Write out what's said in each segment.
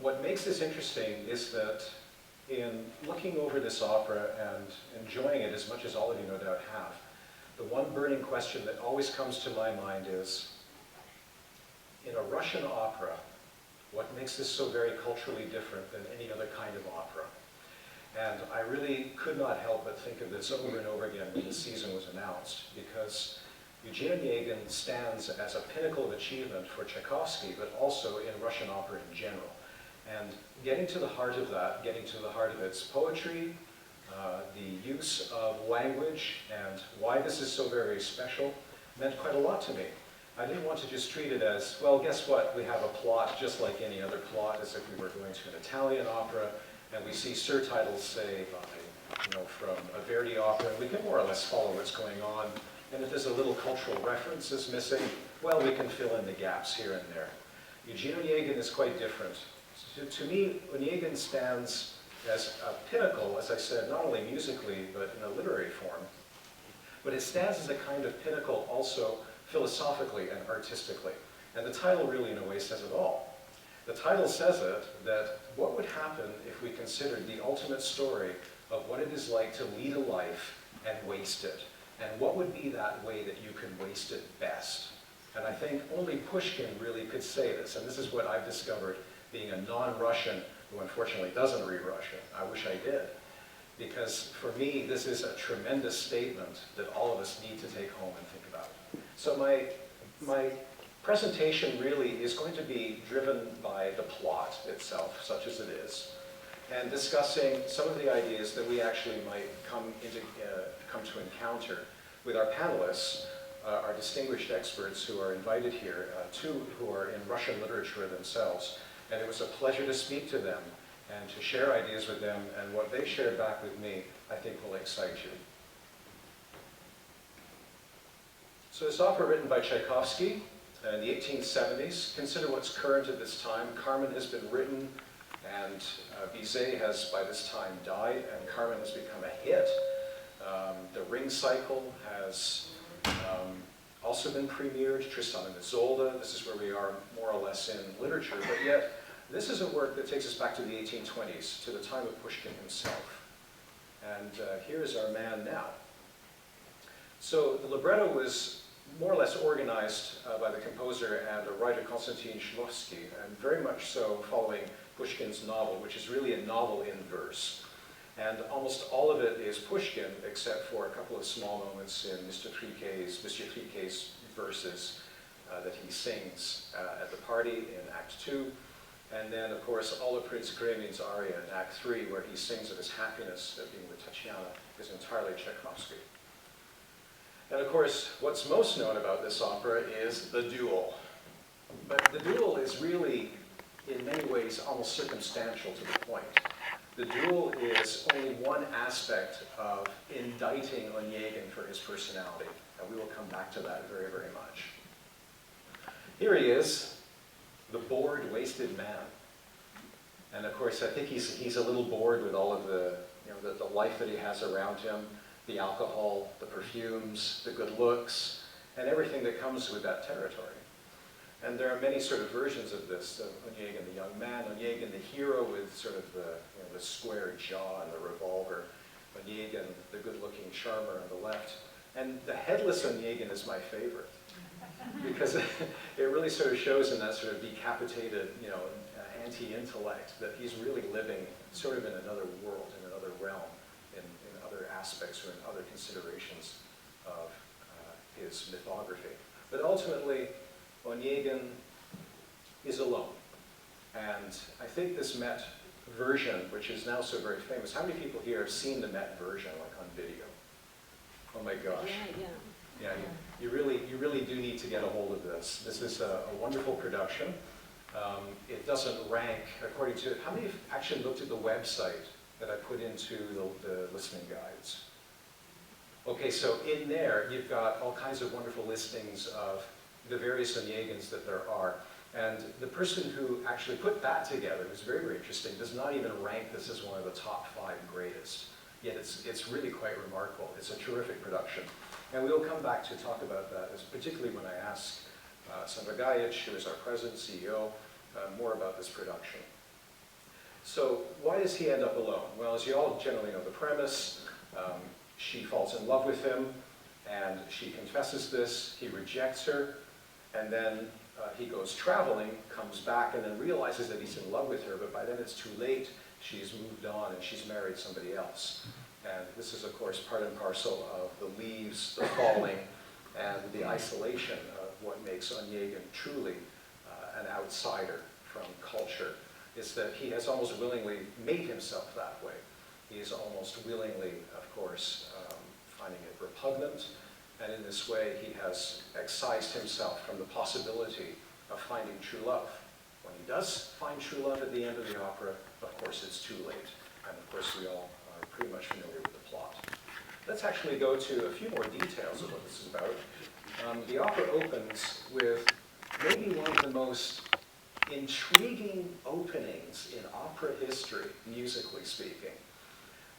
What makes this interesting is that in looking over this opera and enjoying it as much as all of you no doubt have, the one burning question that always comes to my mind is, in a Russian opera, what makes this so very culturally different than any other kind of opera? And I really could not help but think of this over and over again when the season was announced, because Eugene Onegin stands as a pinnacle of achievement for Tchaikovsky, but also in Russian opera in general. And getting to the heart of that, getting to the heart of its poetry, the use of language, and why this is so very special, meant quite a lot to me. I didn't want to just treat it as, well, guess what, we have a plot just like any other plot, as if we were going to an Italian opera, and we see surtitles, say, by, from a Verdi opera, and we can more or less follow what's going on. And if there's a little cultural reference is missing, well, we can fill in the gaps here and there. Eugene Onegin is quite different. To me, Onegin stands as a pinnacle, as I said, not only musically, but in a literary form. But it stands as a kind of pinnacle also philosophically and artistically. And the title really, in a way, says it all. The title says it, that what would happen if we considered the ultimate story of what it is like to lead a life and waste it? And what would be that way that you could waste it best? And I think only Pushkin really could say this, and this is what I've discovered being a non-Russian who unfortunately doesn't read Russian. I wish I did. Because for me, this is a tremendous statement that all of us need to take home and think about. So my presentation really is going to be driven by the plot itself, such as it is, and discussing some of the ideas that we actually might come to encounter with our panelists, our distinguished experts who are invited here, two who are in Russian literature themselves. And it was a pleasure to speak to them and to share ideas with them, and what they shared back with me, I think, will excite you. So this opera written by Tchaikovsky in the 1870s. Consider what's current at this time. Carmen has been written, and Bizet has by this time died, and Carmen has become a hit. The Ring Cycle has also been premiered, Tristan and Isolde. This is where we are more or less in literature, but yet this is a work that takes us back to the 1820s, to the time of Pushkin himself. And here is our man now. So the libretto was more or less organized by the composer and the writer Konstantin Shklovsky, and very much so following Pushkin's novel, which is really a novel in verse. And almost all of it is Pushkin, except for a couple of small moments in Mr. Triquet's verses that he sings at the party in Act 2. And then, of course, all of Prince Karenin's aria in Act 3, where he sings of his happiness at being with Tatiana, is entirely Tchaikovsky. And of course, what's most known about this opera is the Duel. But the Duel is really, in many ways, almost circumstantial to the point. The Duel is only one aspect of indicting Onegin for his personality, and we will come back to that very, very much. Here he is, the bored, wasted man. And of course, I think he's a little bored with all of the life that he has around him, the alcohol, the perfumes, the good looks, and everything that comes with that territory. And there are many sort of versions of this, of Onegin the young man, Onegin the hero with sort of the square jaw and the revolver, Onegin the good-looking charmer on the left. And the headless Onegin is my favorite, because it really sort of shows in that sort of decapitated, anti-intellect that he's really living sort of in another world, in another realm, in other aspects or in other considerations of his mythography. But ultimately, Onegin is alone. And I think this Met version, which is now so very famous, how many people here have seen the Met version, like on video? Oh my gosh. Yeah, you really do need to get a hold of this. This is a wonderful production. It doesn't rank according to, how many have actually looked at the website that I put into the listening guides? Okay, so in there, you've got all kinds of wonderful listings of the various Onegins that there are. And the person who actually put that together, was very, very interesting, does not even rank this as one of the top 5 greatest. Yet it's really quite remarkable. It's a terrific production. And we'll come back to talk about that, particularly when I ask Sandra Gajic, who is our president, CEO, more about this production. So why does he end up alone? Well, as you all generally know the premise, she falls in love with him, and she confesses this, he rejects her, and then he goes traveling, comes back, and then realizes that he's in love with her, but by then it's too late, she's moved on, and she's married somebody else. And this is, of course, part and parcel of the leaves, the falling, and the isolation of what makes Onegin truly an outsider from culture, is that he has almost willingly made himself that way. He is almost willingly, of course, finding it repugnant, and in this way he has excised himself from the possibility of finding true love. When he does find true love at the end of the opera, of course it's too late, and of course we all are pretty much familiar with the plot. Let's actually go to a few more details of what this is about. The opera opens with maybe one of the most intriguing openings in opera history, musically speaking.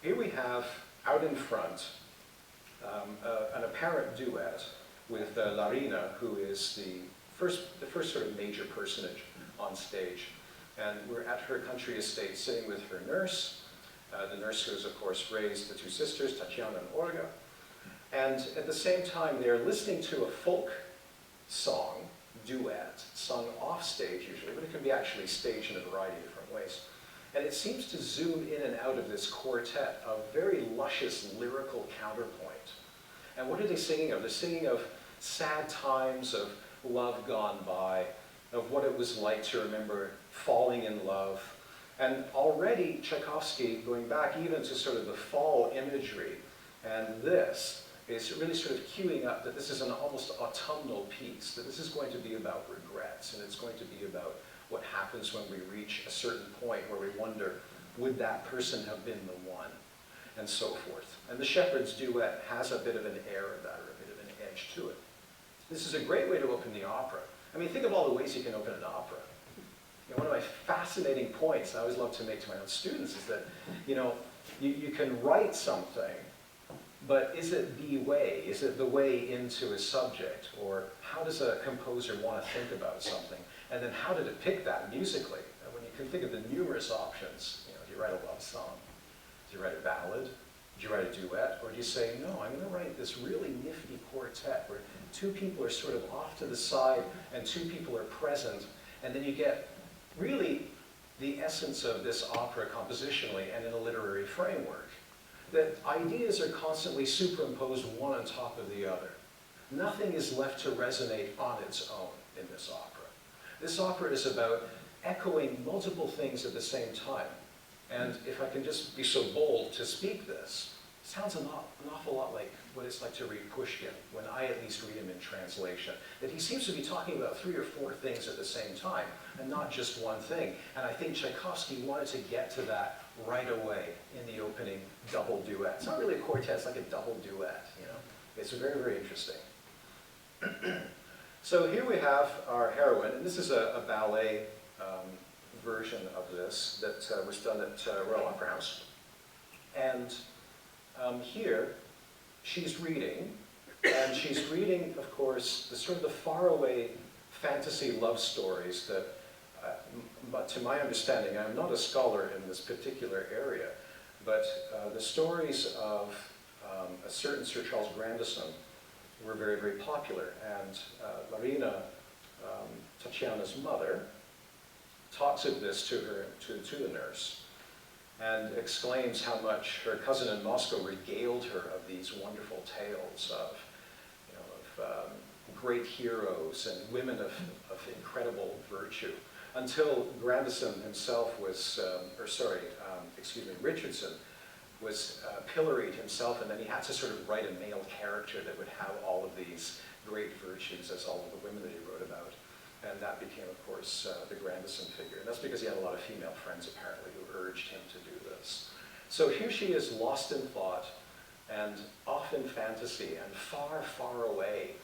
Here we have, out in front, an apparent duet with Larina, who is the first sort of major personage on stage. And we're at her country estate sitting with her nurse, the nurse who has, of course, raised the two sisters, Tatiana and Olga. And at the same time, they're listening to a folk song, duet, sung off stage usually, but it can be actually staged in a variety of different ways. And it seems to zoom in and out of this quartet of very luscious lyrical counterpoint. And what are they singing of? They're singing of sad times, of love gone by, of what it was like to remember falling in love. And already Tchaikovsky, going back even to sort of the fall imagery, and this is really sort of queuing up that this is an almost autumnal piece, that this is going to be about regrets, and it's going to be about what happens when we reach a certain point where we wonder, would that person have been the one? And so forth. And the Shepherd's Duet has a bit of an air of that, or a bit of an edge to it. This is a great way to open the opera. I mean, think of all the ways you can open an opera. You know, one of my fascinating points I always love to make to my own students is that, you know, you can write something, but is it the way? Is it the way into a subject? Or how does a composer want to think about something? And then how to depict that musically? And when you can think of the numerous options, you know, do you write a love song? Do you write a ballad? Do you write a duet? Or do you say, no, I'm going to write this really nifty quartet where two people are sort of off to the side and two people are present, and then you get really the essence of this opera compositionally and in a literary framework. That ideas are constantly superimposed one on top of the other. Nothing is left to resonate on its own in this opera. This opera is about echoing multiple things at the same time. And if I can just be so bold to speak this, it sounds an awful lot like what it's like to read Pushkin, when I at least read him in translation. That he seems to be talking about 3 or 4 things at the same time, and not just one thing. And I think Tchaikovsky wanted to get to that right away in the opening double duet. It's not really a quartet, it's like a double duet, you know. It's very, very interesting. So here we have our heroine, and this is a ballet version of this that was done at Royal Opera House. And here, she's reading, and she's reading, of course, the sort of the faraway fantasy love stories that, but to my understanding, I'm not a scholar in this particular area, but the stories of a certain Sir Charles Grandison were very, very popular. And Larina, Tatiana's mother, talks of this to her, to the nurse, and exclaims how much her cousin in Moscow regaled her of these wonderful tales of, you know, of great heroes and women of incredible virtue, until Grandison himself was, Richardson was pilloried himself, and then he had to sort of write a male character that would have all of these great virtues as all of the women that he wrote about. And that became, of course, the Grandison figure. And that's because he had a lot of female friends, apparently, who urged him to do this. So here she is, lost in thought, and off in fantasy, and far, far away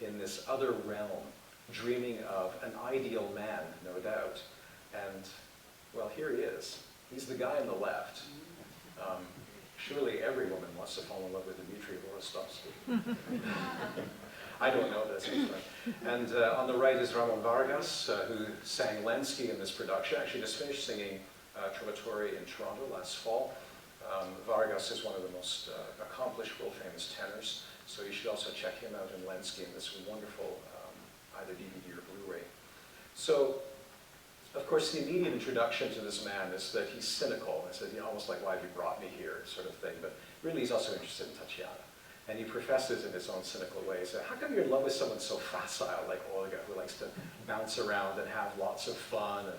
in this other realm, dreaming of an ideal man, no doubt. And, well, here he is. He's the guy on the left. Surely every woman wants to fall in love with Dmitri Vorostovsky. I don't know this. And on the right is Ramon Vargas, who sang Lenski in this production. Actually just finished singing Trovatore in Toronto last fall. Vargas is one of the most accomplished, world-famous tenors, so you should also check him out in Lenski in this wonderful either DVD or Blu-ray. So, of course, the immediate introduction to this man is that he's cynical. It's almost like, why have you brought me here, sort of thing. But really, he's also interested in Tatiana. And he professes in his own cynical way, so how come you're in love with someone so facile like Olga, who likes to bounce around and have lots of fun? And,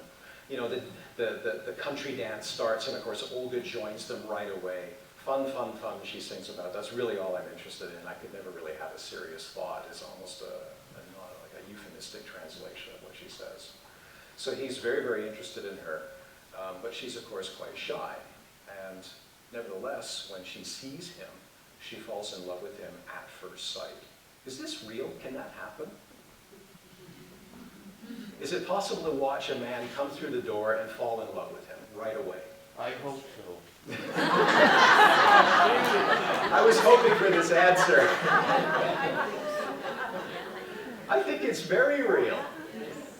you know, the country dance starts, and of course, Olga joins them right away. Fun, fun, fun, she sings about. That's really all I'm interested in. I could never really have a serious thought. It's almost like a euphemistic translation of what she says. So he's very, very interested in her, but she's, of course, quite shy. And nevertheless, when she sees him, she falls in love with him at first sight. Is this real? Can that happen? Is it possible to watch a man come through the door and fall in love with him right away? I hope so. I was hoping for this answer. I think it's very real.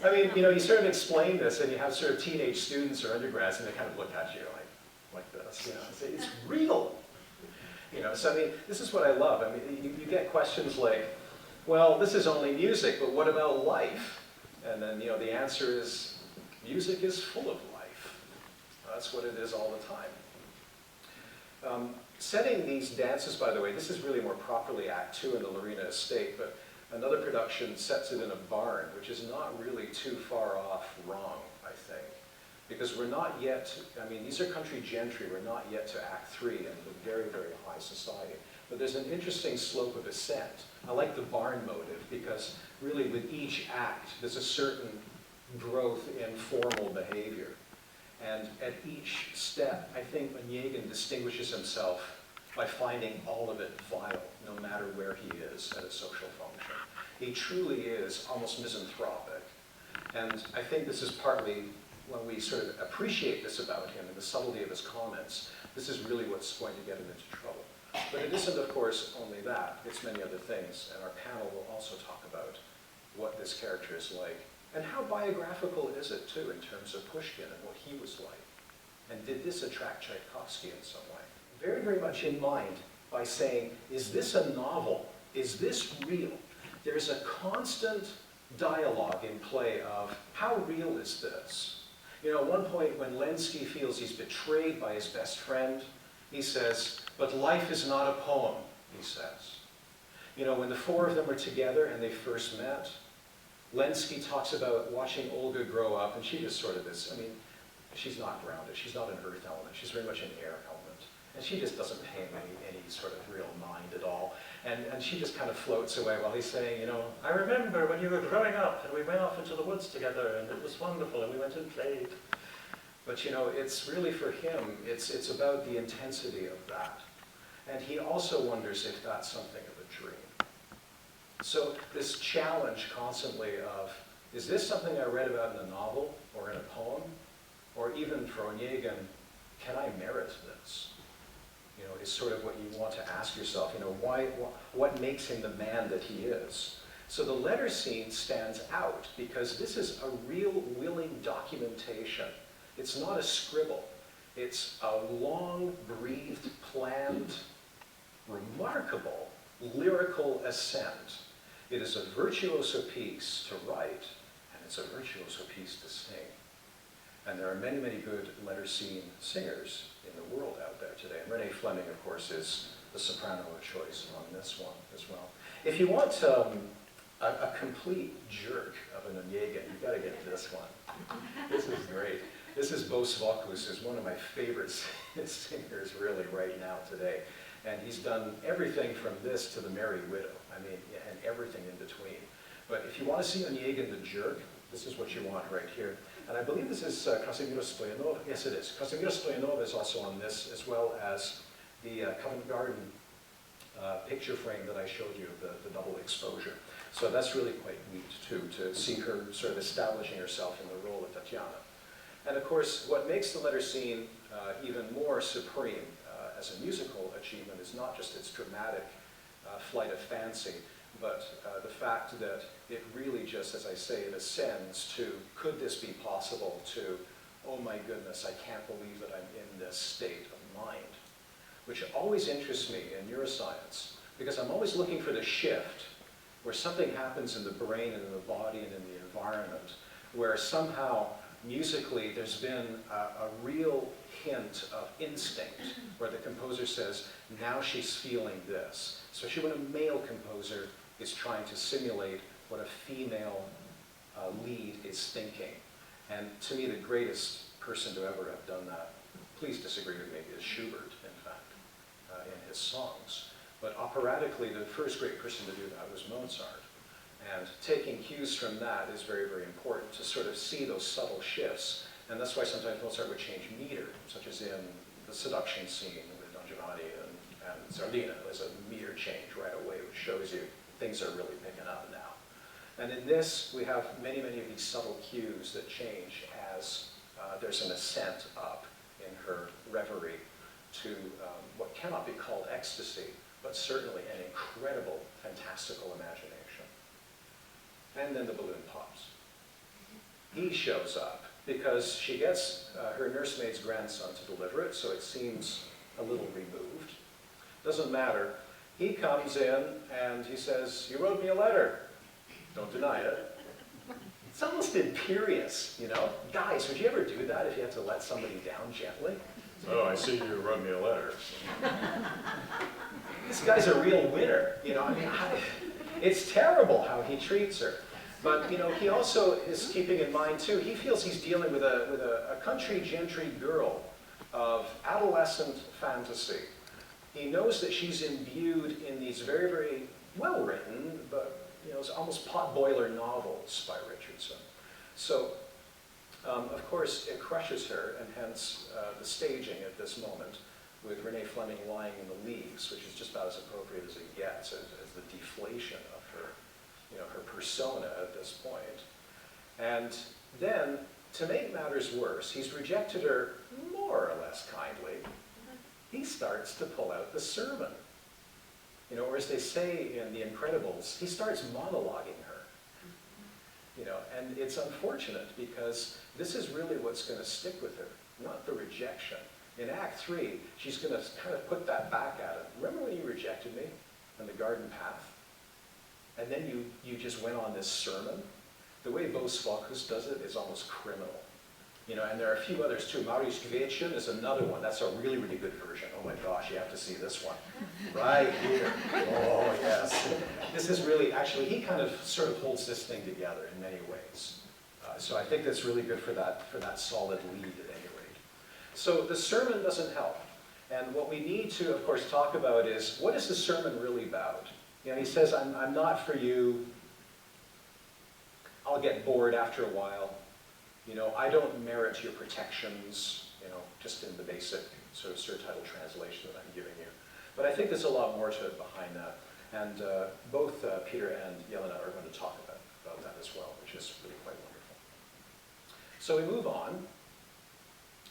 I mean, you know, you sort of explain this and you have sort of teenage students or undergrads and they kind of look at you like this, you know, and say, it's real. You know, so I mean, this is what I love. I mean, you get questions like, well, this is only music, but what about life? And then, you know, the answer is, music is full of life. That's what it is all the time. Setting these dances, by the way, this is really more properly Act 2 in the Lorena Estate, but another production sets it in a barn, which is not really too far off wrong, I think. Because we're not yet, I mean, these are country gentry, we're not yet to Act 3 in the very, very high society. But there's an interesting slope of ascent. I like the barn motive because really with each act, there's a certain growth in formal behavior. And at each step, I think Onegin distinguishes himself by finding all of it vile, no matter where he is at a social function. He truly is almost misanthropic. And I think this is partly, when we sort of appreciate this about him and the subtlety of his comments, this is really what's going to get him into trouble. But it isn't, of course, only that. It's many other things, and our panel will also talk about what this character is like. And how biographical is it, too, in terms of Pushkin and what he was like? And did this attract Tchaikovsky in some way? Very, very much in mind by saying, is this a novel? Is this real? There's a constant dialogue in play of, how real is this? You know, at one point when Lenski feels he's betrayed by his best friend, he says, but life is not a poem, he says. You know, when the four of them are together and they first met, Lenski talks about watching Olga grow up, and she just sort of is, I mean, she's not grounded, she's not an earth element, she's very much an air element. And she just doesn't pay him any sort of real mind at all. And she just kind of floats away while he's saying, you know, I remember when you were growing up and we went off into the woods together and it was wonderful and we went and played. But you know, it's really for him, it's about the intensity of that. And he also wonders if that's something of a dream. So this challenge constantly of, is this something I read about in a novel or in a poem? Or even for Onegin, can I merit this? You know, is sort of what you want to ask yourself, you know, what makes him the man that he is? So the letter scene stands out because this is a real willing documentation. It's not a scribble. It's a long-breathed, planned, remarkable, lyrical ascent. It is a virtuoso piece to write, and it's a virtuoso piece to sing. And there are many, many good letter scene singers in the world out there today. And Renee Fleming, of course, is the soprano of choice on this one as well. If you want a complete jerk of an Onegin, you've got to get this one. This is great. This is Bo Svakus, who's one of my favorite singers really right now today. And he's done everything from this to The Merry Widow. I mean, and everything in between. But if you want to see Onegin the jerk, this is what you want right here. And I believe this is Krasimir Stoyanov. Yes, it is. Krasimir Stoyanov is also on this, as well as the Covent Garden picture frame that I showed you, the double exposure. So that's really quite neat, too, to see her sort of establishing herself in the role of Tatiana. And of course, what makes the letter scene even more supreme as a musical achievement is not just its dramatic flight of fancy, but the fact that it really just, as I say, it ascends to, could this be possible, to oh my goodness, I can't believe that I'm in this state of mind, which always interests me in neuroscience, because I'm always looking for the shift where something happens in the brain and in the body and in the environment, where somehow musically there's been a real hint of instinct, where the composer says, now she's feeling this. Especially when a male composer is trying to simulate what a female lead is thinking. And to me, the greatest person to ever have done that, please disagree with me, is Schubert, in fact, in his songs. But operatically, the first great person to do that was Mozart. And taking cues from that is very, very important to sort of see those subtle shifts. And that's why sometimes Mozart would change meter, such as in the seduction scene with Don Giovanni and Zardina. There's a meter change right away, which shows you things are really picking up now. And in this, we have many, many of these subtle cues that change as there's an ascent up in her reverie to what cannot be called ecstasy, but certainly an incredible, fantastical imagination. And then the balloon pops. He shows up because she gets her nursemaid's grandson to deliver it, so it seems a little removed. Doesn't matter. He comes in and he says, "You wrote me a letter." Don't deny it. It's almost imperious, you know? Guys, would you ever do that if you had to let somebody down gently? "Oh, I see you wrote me a letter." This guy's a real winner, you know? I mean, it's terrible how he treats her. But, you know, he also is keeping in mind, too, he feels he's dealing with a country gentry girl of adolescent fantasy. He knows that she's imbued in these very, very well-written, but, you know, it's almost potboiler novels by Richardson. So, of course, it crushes her, and hence the staging at this moment with Renee Fleming lying in the leaves, which is just about as appropriate as it gets, as the deflation of her, you know, her persona at this point. And then, to make matters worse, he's rejected her more or less kindly. He starts to pull out the sermon. You know, or as they say in The Incredibles, he starts monologuing her. You know, and it's unfortunate because this is really what's going to stick with her, not the rejection. In Act 3, she's going to kind of put that back at him. "Remember when you rejected me on the garden path? And then you just went on this sermon?" The way Bo Svokos does it is almost criminal. You know, and there are a few others too. Mariusz Kwiecień is another one. That's a really, really good version. Oh my gosh, you have to see this one. Right here. Oh yes. This is really, actually, he kind of sort of holds this thing together in many ways. So I think that's really good for that solid lead at any rate. So the sermon doesn't help. And what we need to, of course, talk about is, what is the sermon really about? You know, he says, I'm not for you. I'll get bored after a while. You know, I don't merit your protections, you know, just in the basic sort of surtitle translation that I'm giving you. But I think there's a lot more to it behind that. And both Peter and Jelena are going to talk about that as well, which is really quite wonderful. So we move on.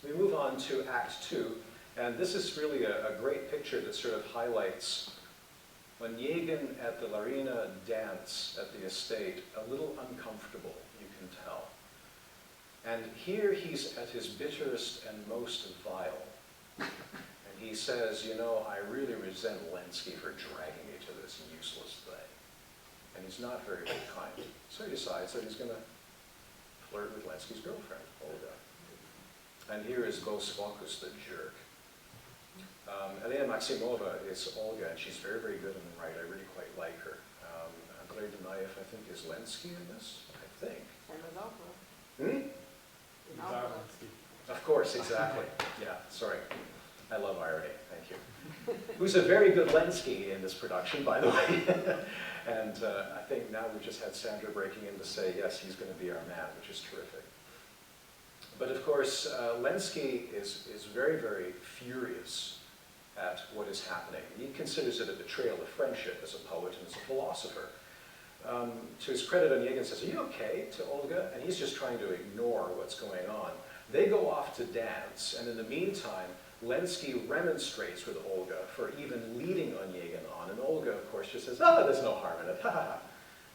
We move on to Act 2. And this is really a great picture that sort of highlights Onegin at the Larina dance at the estate, a little uncomfortable, you can tell. And here he's at his bitterest and most vile. And he says, you know, I really resent Lenski for dragging me to this useless thing. And he's not very kind. So he decides that he's going to flirt with Lenski's girlfriend, Olga. And here is Bo Svokos, the jerk. Elena Maximova is Olga, and she's very, very good in the right. I really quite like her. Andrei Donayev, I think, is Lenski in this, I think. Hmm? Of course, exactly. Yeah, sorry. I love irony, thank you. Who's a very good Lenski in this production, by the way. And I think now we've just had Sandra breaking in to say, yes, he's going to be our man, which is terrific. But of course, Lenski is very, very furious at what is happening. He considers it a betrayal of friendship as a poet and as a philosopher. To his credit, Onegin says, "Are you okay?" to Olga, and he's just trying to ignore what's going on. They go off to dance, and in the meantime, Lenski remonstrates with Olga for even leading Onegin on, and Olga, of course, just says, "Oh, there's no harm in it, ha ha ha."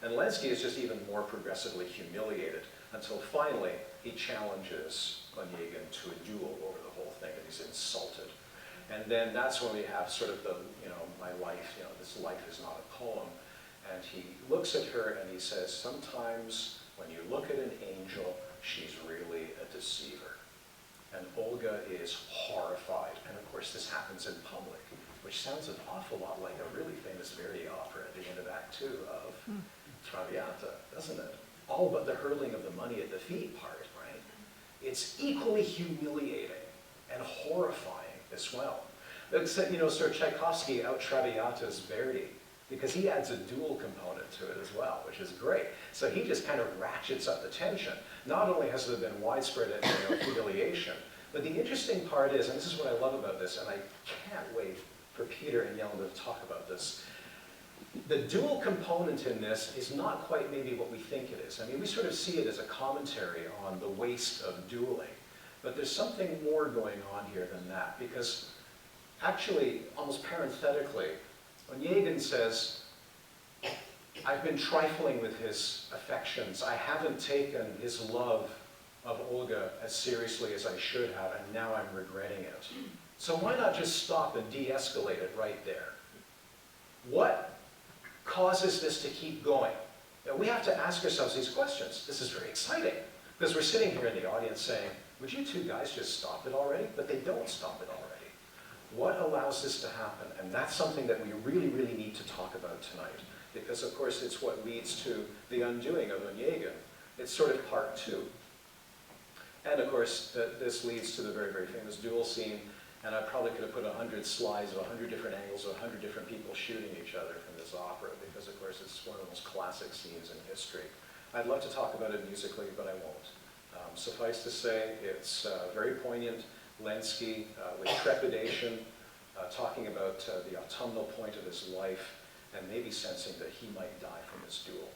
And Lenski is just even more progressively humiliated until finally he challenges Onegin to a duel over the whole thing, and he's insulted. And then that's when we have sort of the, my life, this life is not a poem. And he looks at her and he says, sometimes when you look at an angel, she's really a deceiver. And Olga is horrified. And of course this happens in public, which sounds an awful lot like a really famous Verdi opera at the end of Act 2 of Traviata, doesn't it? All but the hurling of the money at the feet part, right? It's equally humiliating and horrifying as well. Except, sort of Tchaikovsky out-Traviatas Verdi, because he adds a dual component to it as well, which is great. So he just kind of ratchets up the tension. Not only has there been widespread humiliation, but the interesting part is, and this is what I love about this, and I can't wait for Peter and Yelena to talk about this, the dual component in this is not quite maybe what we think it is. I mean, we sort of see it as a commentary on the waste of dueling, but there's something more going on here than that, because actually, almost parenthetically, Onegin says, I've been trifling with his affections. I haven't taken his love of Olga as seriously as I should have, and now I'm regretting it. So why not just stop and de-escalate it right there? What causes this to keep going? Now, we have to ask ourselves these questions. This is very exciting, because we're sitting here in the audience saying, would you two guys just stop it already? But they don't stop it already. What allows this to happen? And that's something that we really, really need to talk about tonight, because of course it's what leads to the undoing of Onegin. It's sort of part 2. And of course, this leads to the very, very famous duel scene, and I probably could have put 100 slides of 100 different angles of 100 different people shooting each other from this opera, because of course it's one of the most classic scenes in history. I'd love to talk about it musically, but I won't. Suffice to say, it's very poignant. Lenski, with trepidation, talking about the autumnal point of his life, and maybe sensing that he might die from this duel.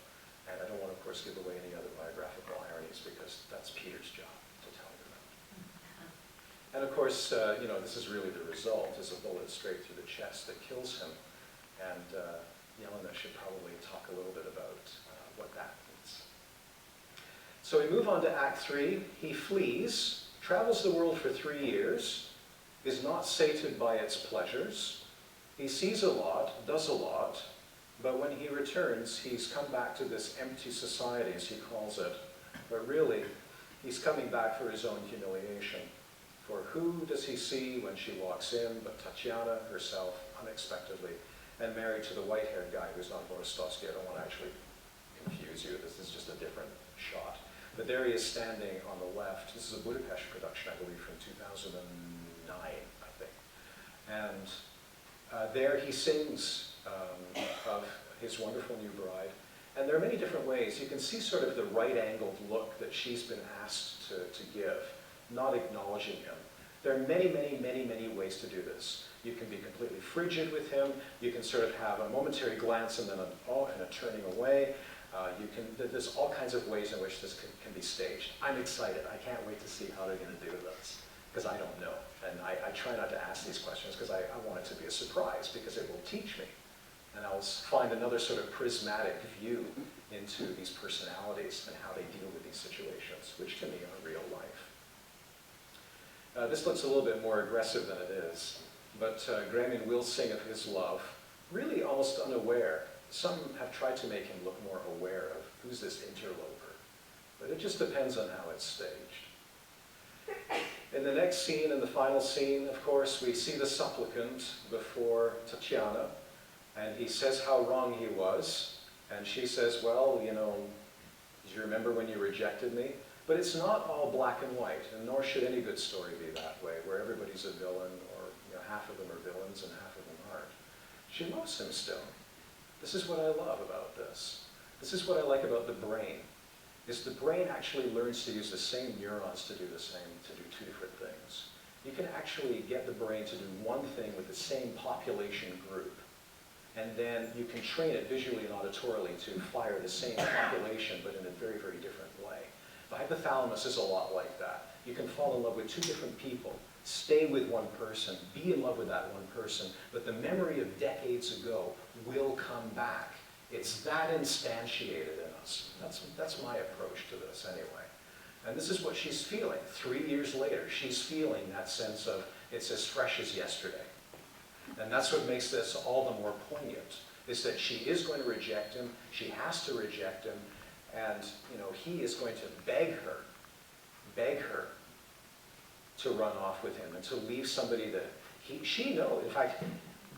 And I don't want to, of course, give away any other biographical ironies, because that's Peter's job to tell you about. And of course, this is really the result, is a bullet straight through the chest that kills him. And Yelena should probably talk a little bit about what that means. So we move on to Act 3. He flees, travels the world for 3 years, is not sated by its pleasures. He sees a lot, does a lot, but when he returns, he's come back to this empty society, as he calls it. But really, he's coming back for his own humiliation. For who does he see when she walks in but Tatiana herself, unexpectedly, and married to the white-haired guy who's not Borostowski. I don't want to actually confuse you. This is just a different shot. But there he is standing on the left. This is a Budapest production, I believe, from 2009, I think. And there he sings of his wonderful new bride. And there are many different ways. You can see sort of the right-angled look that she's been asked to give, not acknowledging him. There are many, many, many, many ways to do this. You can be completely frigid with him. You can sort of have a momentary glance and then a turning away. There's all kinds of ways in which this can be staged. I'm excited. I can't wait to see how they're going to do this, because I don't know. And I try not to ask these questions because I want it to be a surprise, because it will teach me. And I'll find another sort of prismatic view into these personalities and how they deal with these situations, which to me are real life. This looks a little bit more aggressive than it is, but Gremlin will sing of his love, really almost unaware. Some have tried to make him look more aware of who's this interloper, but it just depends on how it's staged. In the next scene, in the final scene, of course, we see the supplicant before Tatiana, and he says how wrong he was, and she says, well, do you remember when you rejected me? But it's not all black and white, and nor should any good story be that way, where everybody's a villain, or half of them are villains and half of them aren't. She loves him still. This is what I love about this. This is what I like about the brain, is the brain actually learns to use the same neurons to do two different things. You can actually get the brain to do one thing with the same population group, and then you can train it visually and auditorily to fire the same population, but in a very, very different way. The hypothalamus is a lot like that. You can fall in love with two different people, stay with one person, be in love with that one person, but the memory of decades ago will come back It's that instantiated in us. That's my approach to this anyway. And this is what she's feeling. 3 years later, she's feeling that sense of it's as fresh as yesterday. And that's what makes this all the more poignant, is that she is going to reject him, she has to reject him, and he is going to beg her to run off with him and to leave somebody that she knows. In fact,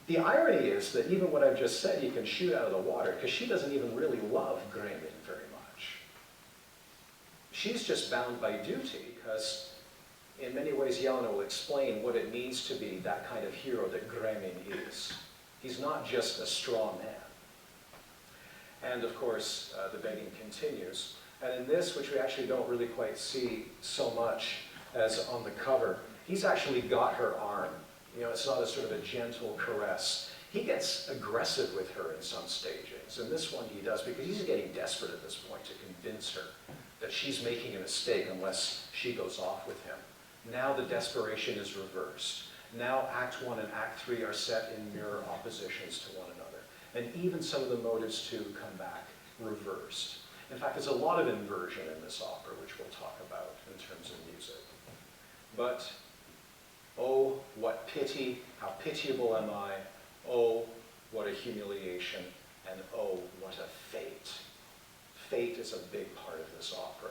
the irony is that even what I've just said, you can shoot out of the water, because she doesn't even really love Gremin very much. She's just bound by duty, because in many ways Jelena will explain what it means to be that kind of hero that Gremin is. He's not just a straw man. And of course, the begging continues. And in this, which we actually don't really quite see so much as on the cover, he's actually got her arm. It's not a sort of a gentle caress. He gets aggressive with her in some stagings. And this one he does, because he's getting desperate at this point to convince her that she's making a mistake unless she goes off with him. Now the desperation is reversed. Now Act 1 and Act 3 are set in mirror oppositions to one another. And even some of the motives to come back reversed. In fact, there's a lot of inversion in this opera, which we'll talk about in terms of music. But, oh, what pity, how pitiable am I, oh, what a humiliation, and oh, what a fate. Fate is a big part of this opera,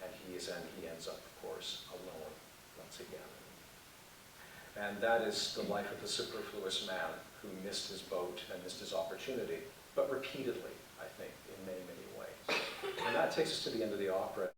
and he ends up, of course, alone once again. And that is the life of the superfluous man who missed his boat and missed his opportunity, but repeatedly, I think, in many, many ways. And that takes us to the end of the opera.